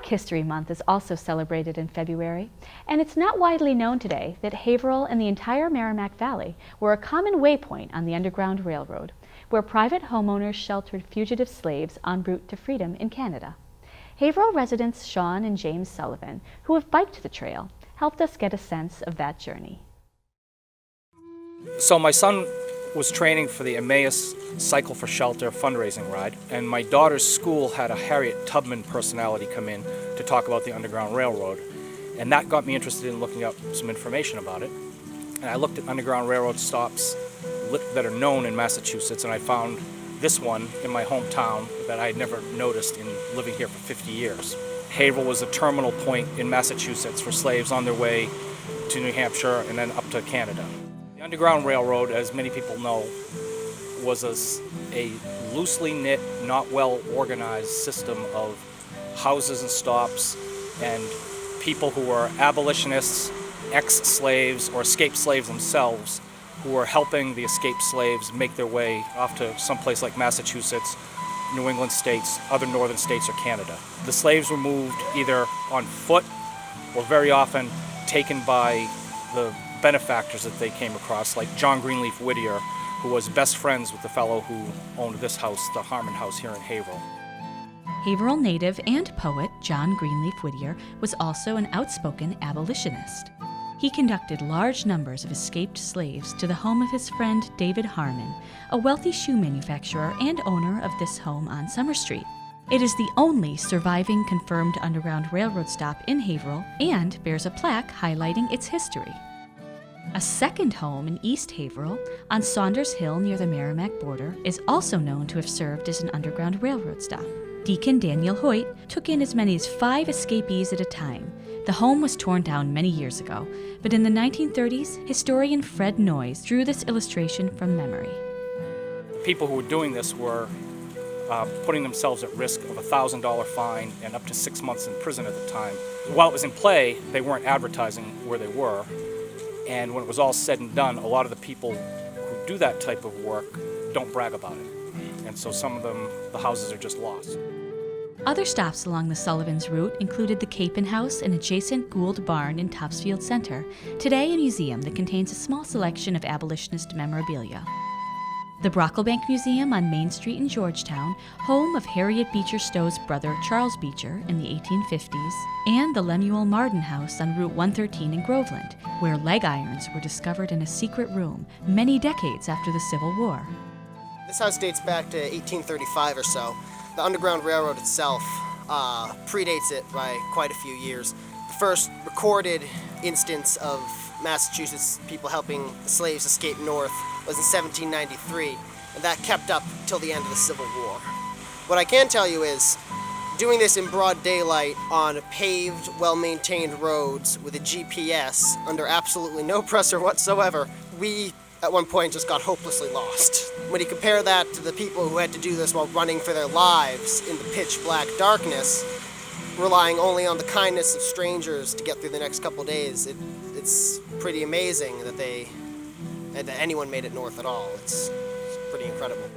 History Month is also celebrated in February, and it's not widely known today that Haverhill and the entire Merrimack Valley were a common waypoint on the Underground Railroad, where private homeowners sheltered fugitive slaves en route to freedom in Canada. Haverhill residents Sean and James Sullivan, who have biked the trail, helped us get a sense of that journey. So my son was training for the Emmaus Cycle for Shelter fundraising ride, and my daughter's school had a Harriet Tubman personality come in to talk about the Underground Railroad, and that got me interested in looking up some information about it. And I looked at Underground Railroad stops that are known in Massachusetts, and I found this one in my hometown that I had never noticed in living here for 50 years. Haverhill was a terminal point in Massachusetts for slaves on their way to New Hampshire and then up to Canada. The Underground Railroad, as many people know, was a loosely knit, not well organized system of houses and stops and people who were abolitionists, ex-slaves, or escaped slaves themselves, who were helping the escaped slaves make their way off to someplace like Massachusetts, New England states, other northern states, or Canada. The slaves were moved either on foot or very often taken by the benefactors that they came across, like John Greenleaf Whittier, who was best friends with the fellow who owned this house, the Harmon House here in Haverhill. Haverhill native and poet John Greenleaf Whittier was also an outspoken abolitionist. He conducted large numbers of escaped slaves to the home of his friend David Harmon, a wealthy shoe manufacturer and owner of this home on Summer Street. It is the only surviving confirmed Underground Railroad stop in Haverhill and bears a plaque highlighting its history. A second home in East Haverhill, on Saunders Hill near the Merrimack border, is also known to have served as an Underground Railroad stop. Deacon Daniel Hoyt took in as many as 5 escapees at a time. The home was torn down many years ago, but in the 1930s, historian Fred Noyes drew this illustration from memory. The people who were doing this were putting themselves at risk of a $1,000 fine and up to 6 months in prison at the time. While it was in play, they weren't advertising where they were. And when it was all said and done, a lot of the people who do that type of work don't brag about it. And so some of them, the houses are just lost. Other stops along the Sullivans' route included the Capon House and adjacent Gould Barn in Topsfield Center, today a museum that contains a small selection of abolitionist memorabilia. The Brocklebank Museum on Main Street in Georgetown, home of Harriet Beecher Stowe's brother Charles Beecher in the 1850s, and the Lemuel Marden House on Route 113 in Groveland, where leg irons were discovered in a secret room many decades after the Civil War. This house dates back to 1835 or so. The Underground Railroad itself predates it by quite a few years. The first recorded instance of Massachusetts people helping the slaves escape north was in 1793, and that kept up till the end of the Civil War. What I can tell you is, doing this in broad daylight on paved, well-maintained roads with a GPS under absolutely no pressure whatsoever, we at one point just got hopelessly lost. When you compare that to the people who had to do this while running for their lives in the pitch black darkness, relying only on the kindness of strangers to get through the next couple days, it's pretty amazing that that anyone made it north at all. It's pretty incredible.